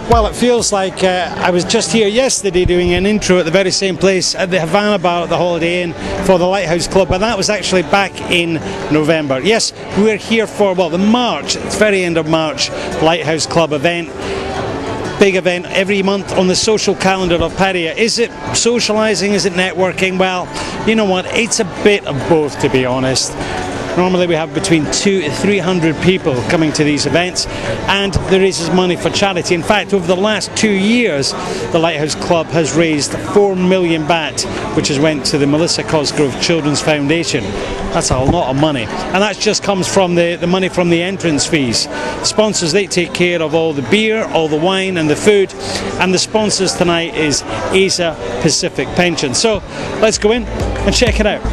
Well, it feels like I was just here yesterday doing an intro at the very same place at the Havana Bar at the Holiday Inn for the Lighthouse Club, and that was actually back in November. Yes, we're here for, well, the March, it's very end of March, Lighthouse Club event. Big event every month on the social calendar of Paria. Is it socialising? Is it networking? Well, you know what? It's a bit of both, to be honest. Normally we have between 200 to 300 people coming to these events, and there raises money for charity. In fact, over the last 2 years, the Lighthouse Club has raised 4 million baht, which has went to the Melissa Cosgrove Children's Foundation. That's a lot of money, and that just comes from the money from the entrance fees. The sponsors, they take care of all the beer, all the wine and the food, and the sponsors tonight is Asia Pacific Pension. So let's go in and check it out.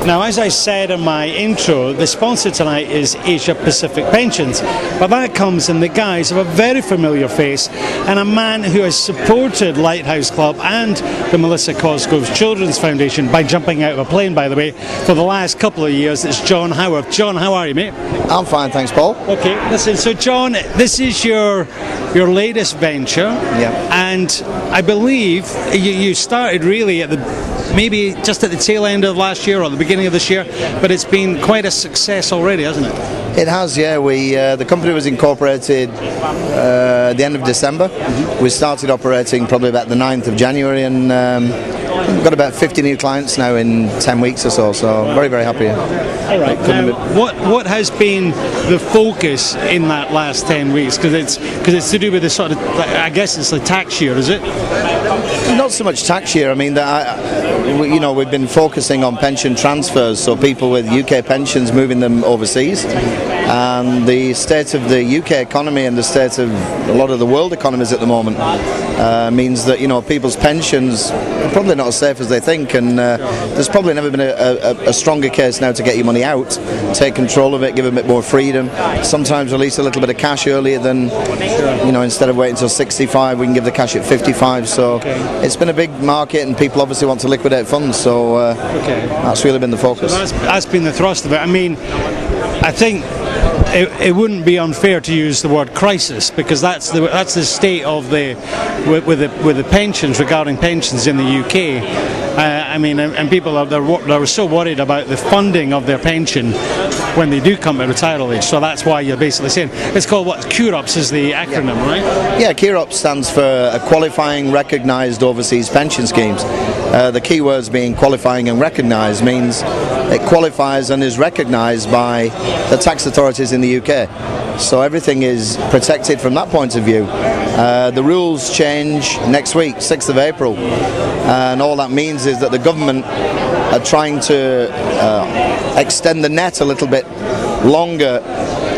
Now, as I said in my intro, the sponsor tonight is Asia Pacific Pensions, but that comes in the guise of a very familiar face and a man who has supported Lighthouse Club and the Melissa Cosgrove Children's Foundation by jumping out of a plane, by the way, for the last couple of years. It's John Howarth. John, how are you, mate? I'm fine, thanks, Paul. Okay, listen, so John, this is your latest venture, and I believe you started really at maybe just at the tail end of last year or the beginning of this year, but it's been quite a success already, hasn't it? It has, yeah. The company was incorporated at the end of December. We started operating probably about the 9th of January, and we've got about 50 new clients now in 10 weeks or so, so very, very happy. All right. Now, what has been the focus in that last 10 weeks? Because it's to do with the sort of, I guess it's the tax year, is it? Not so much tax year. I mean, you know, we've been focusing on pension transfers, so people with UK pensions moving them overseas. And the state of the UK economy and the state of a lot of the world economies at the moment means that, you know, people's pensions are probably not as safe as they think, and there's probably never been a stronger case now to get your money out, take control of it, give a bit more freedom, sometimes release a little bit of cash earlier than, you know, instead of waiting until 65 we can give the cash at 55, so it's been a big market and people obviously want to liquidate funds, so that's really been the focus. So that's been the thrust of it. I mean, I think it wouldn't be unfair to use the word crisis, because that's the state of with the pensions, regarding pensions in the UK. I mean, and people they're so worried about the funding of their pension when they do come to retirement age. So that's why you're basically saying it's called what? QROPS is the acronym, right? Yeah, QROPS stands for a Qualifying Recognised Overseas Pension Schemes. The key words being qualifying and recognised means it qualifies and is recognised by the tax authorities in the UK. So everything is protected from that point of view. The rules change next week, 6th of April, and all that means is that the government are trying to extend the net a little bit longer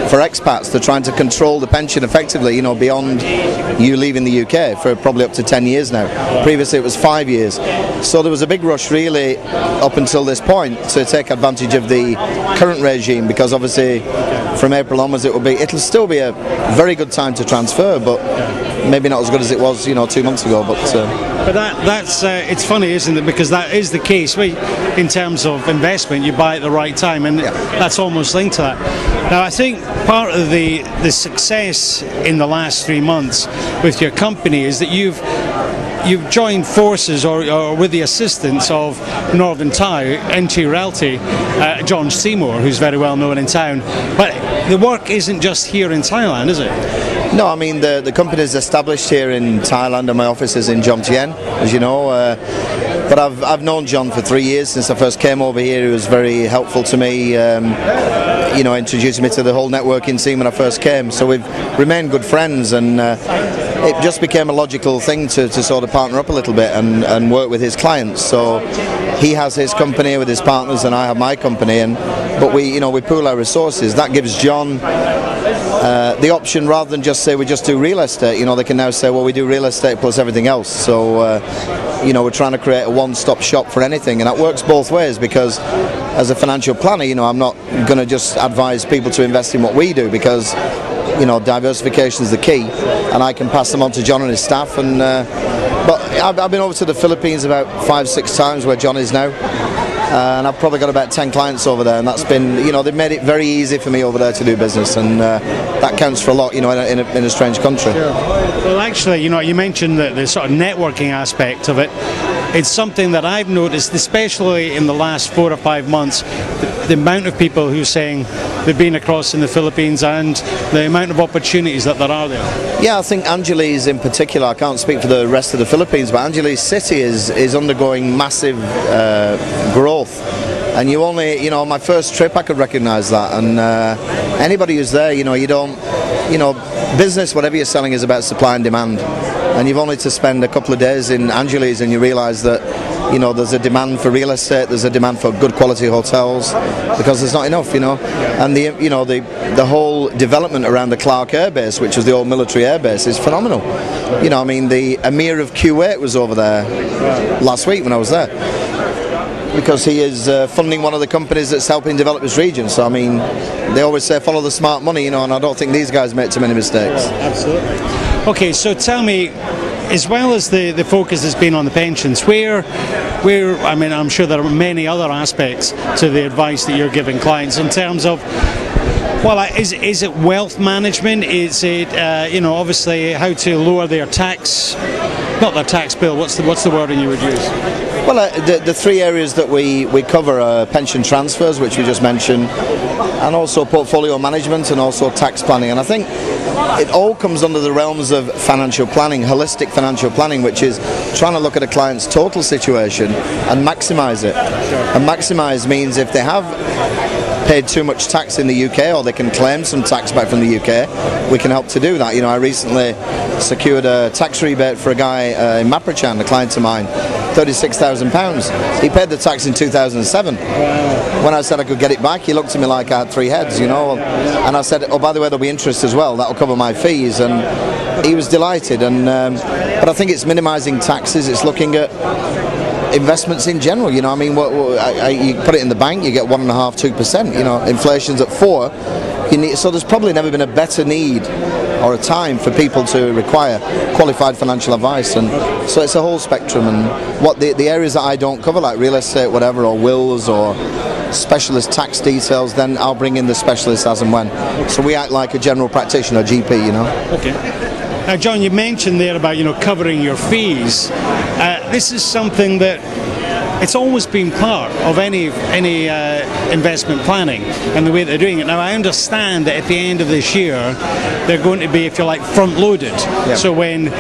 for expats. They're trying to control the pension effectively, you know, beyond you leaving the UK for probably up to 10 years now. Previously it was 5 years. So there was a big rush really up until this point to take advantage of the current regime, because obviously from April onwards it'll still be a very good time to transfer, but maybe not as good as it was, you know, 2 months ago. But that's it's funny, isn't it? Because that is the case. In terms of investment, you buy at the right time, and that's almost linked to that. Now, I think part of the success in the last 3 months with your company is that you've you've joined forces or with the assistance of Northern Thai, NT Realty, John Seymour, who's very well known in town. But the work isn't just here in Thailand, is it? No, I mean the company is established here in Thailand, and my office is in Jomtien, as you know. But I've known John for 3 years since I first came over here. He was very helpful to me, you know, introducing me to the whole networking scene when I first came. So we've remained good friends, and it just became a logical thing to sort of partner up a little bit and work with his clients. So he has his company with his partners, and I have my company, but we pool our resources. That gives John the option, rather than just say we just do real estate. You know, they can now say, well, we do real estate plus everything else. So you know, we're trying to create a one-stop shop for anything, and that works both ways, because as a financial planner, you know, I'm not going to just advise people to invest in what we do, because you know, diversification is the key, and I can pass them on to John and his staff. And but I've been over to the Philippines about 5-6 times, where John is now, and I've probably got about 10 clients over there, and that's been, you know, they've made it very easy for me over there to do business, and that counts for a lot, you know, in a strange country. Sure. Well, actually, you know, you mentioned the sort of networking aspect of it. It's something that I've noticed, especially in the last 4 or 5 months, the amount of people who are saying they've been across in the Philippines, and the amount of opportunities that there are there. Yeah, I think Angeles in particular, I can't speak for the rest of the Philippines, but Angeles City is undergoing massive growth. And you only, you know, on my first trip I could recognise that, and anybody who's there, you know, you don't, you know, business, whatever you're selling, is about supply and demand. And you've only to spend a couple of days in Angeles and you realise that, you know, there's a demand for real estate, there's a demand for good quality hotels, because there's not enough, you know. And the whole development around the Clark Air Base, which was the old military air base, is phenomenal. You know, I mean, the Emir of Kuwait was over there last week when I was there, because he is funding one of the companies that's helping develop this region. So I mean, they always say follow the smart money, you know, and I don't think these guys make too many mistakes. Absolutely. Okay, so tell me, as well as the focus has been on the pensions, where I mean, I'm sure there are many other aspects to the advice that you're giving clients in terms of, well, is it wealth management? Is it you know, obviously how to lower their tax, not their tax bill? What's the wording you would use? Well, the 3 areas that we cover are pension transfers, which we just mentioned, and also portfolio management, and also tax planning. And I think it all comes under the realms of financial planning, holistic financial planning, which is trying to look at a client's total situation and maximise it. And maximise means if they have paid too much tax in the UK, or they can claim some tax back from the UK, we can help to do that. You know, I recently secured a tax rebate for a guy in Maprachan, a client of mine, £36,000. He paid the tax in 2007. When I said I could get it back, he looked at me like I had 3 heads, you know. And I said, oh, by the way, there'll be interest as well. That'll cover my fees. And he was delighted. And but I think it's minimising taxes. It's looking at investments in general. You know, I mean, you put it in the bank, you get 1.5–2%. You know, inflation's at 4%. So there's probably never been a better need or a time for people to require qualified financial advice, and so it's a whole spectrum. And what the areas that I don't cover, like real estate, whatever, or wills, or specialist tax details, then I'll bring in the specialists as and when. So we act like a general practitioner, GP, you know. Okay. Now, John, you mentioned there about, you know, covering your fees. This is something that it's always been part of any investment planning and the way they're doing it. Now, I understand that at the end of this year, they're going to be, if you like, front-loaded. Yep. So when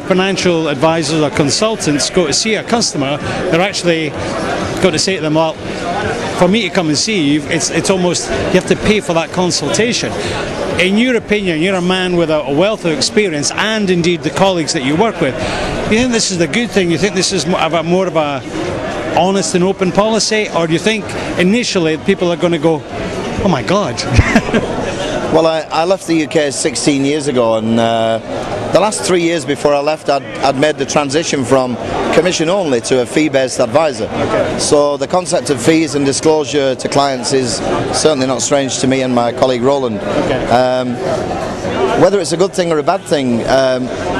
financial advisors or consultants go to see a customer, they're actually going to say to them, well, for me to come and see you, it's almost, you have to pay for that consultation. In your opinion, you're a man with a wealth of experience, and indeed the colleagues that you work with. You think this is the good thing? You think this is more of a honest and open policy, or do you think initially people are going to go, oh my God? Well, I left the UK 16 years ago, and the last 3 years before I left, I'd made the transition from commission only to a fee-based advisor. Okay. So the concept of fees and disclosure to clients is certainly not strange to me and my colleague Roland. Okay. Whether it's a good thing or a bad thing,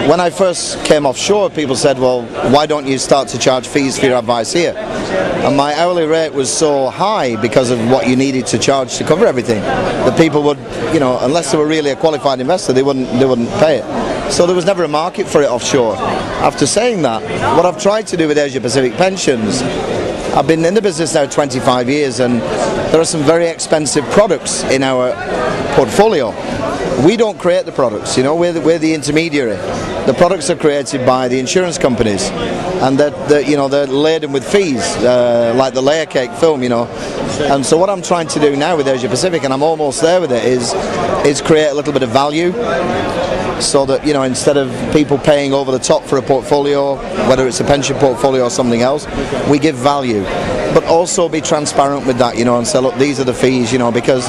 when I first came offshore, people said, well, why don't you start to charge fees for your advice here? And my hourly rate was so high because of what you needed to charge to cover everything, that people would, you know, unless they were really a qualified investor, they wouldn't pay it. So there was never a market for it offshore. After saying that, what I've tried to do with Asia Pacific Pensions, I've been in the business now 25 years, and there are some very expensive products in our portfolio. We don't create the products, you know, we're the intermediary. The products are created by the insurance companies, and they're laden with fees, like the layer cake film, you know. And so what I'm trying to do now with Asia Pacific, and I'm almost there with it, is create a little bit of value, so that, you know, instead of people paying over the top for a portfolio, whether it's a pension portfolio or something else, we give value, but also be transparent with that, you know, and say, look, these are the fees, you know, because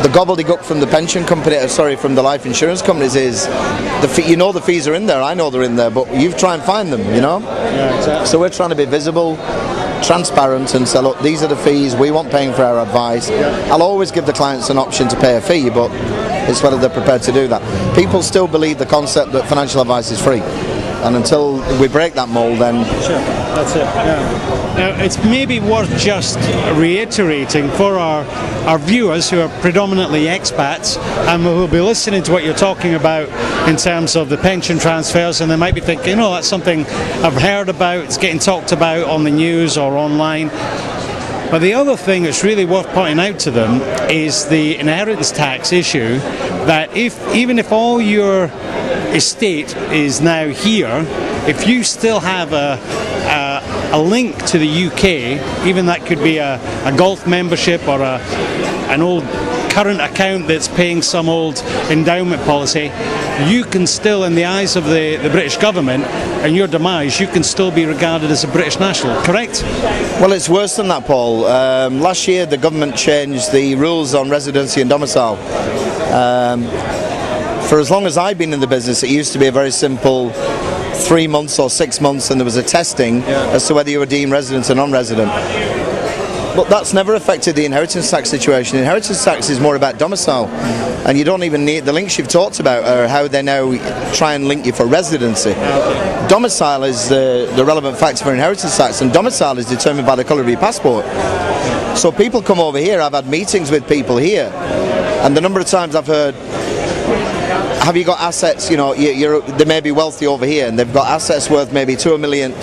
the gobbledygook from the pension company, from the life insurance companies is, you know, the fees are in there, I know they're in there, but you try and find them, you know. Yeah, exactly. So we're trying to be visible, transparent, and say, look, these are the fees, we want paying for our advice. I'll always give the clients an option to pay a fee, but it's whether they're prepared to do that. People still believe the concept that financial advice is free, and until we break that mold, then... Sure, that's it, yeah. Now, it's maybe worth just reiterating for our viewers who are predominantly expats and who will be listening to what you're talking about in terms of the pension transfers, and they might be thinking, oh, that's something I've heard about, it's getting talked about on the news or online. But the other thing that's really worth pointing out to them is the inheritance tax issue, that even if all your estate is now here, if you still have a link to the UK, even that could be a golf membership or an old current account that's paying some old endowment policy, you can still, in the eyes of the British government, and your demise, you can still be regarded as a British national, correct? Well, it's worse than that, Paul. Last year the government changed the rules on residency and domicile. For as long as I've been in the business, it used to be a very simple 3 months or 6 months, and there was a testing as to whether you were deemed resident or non-resident. But that's never affected the inheritance tax situation. Inheritance tax is more about domicile, and you don't even need the links you've talked about, or how they now try and link you for residency. Domicile is the relevant factor for inheritance tax, and domicile is determined by the colour of your passport. So people come over here, I've had meetings with people here, and the number of times I've heard, have you got assets, you know, they may be wealthy over here, and they've got assets worth maybe 2 million,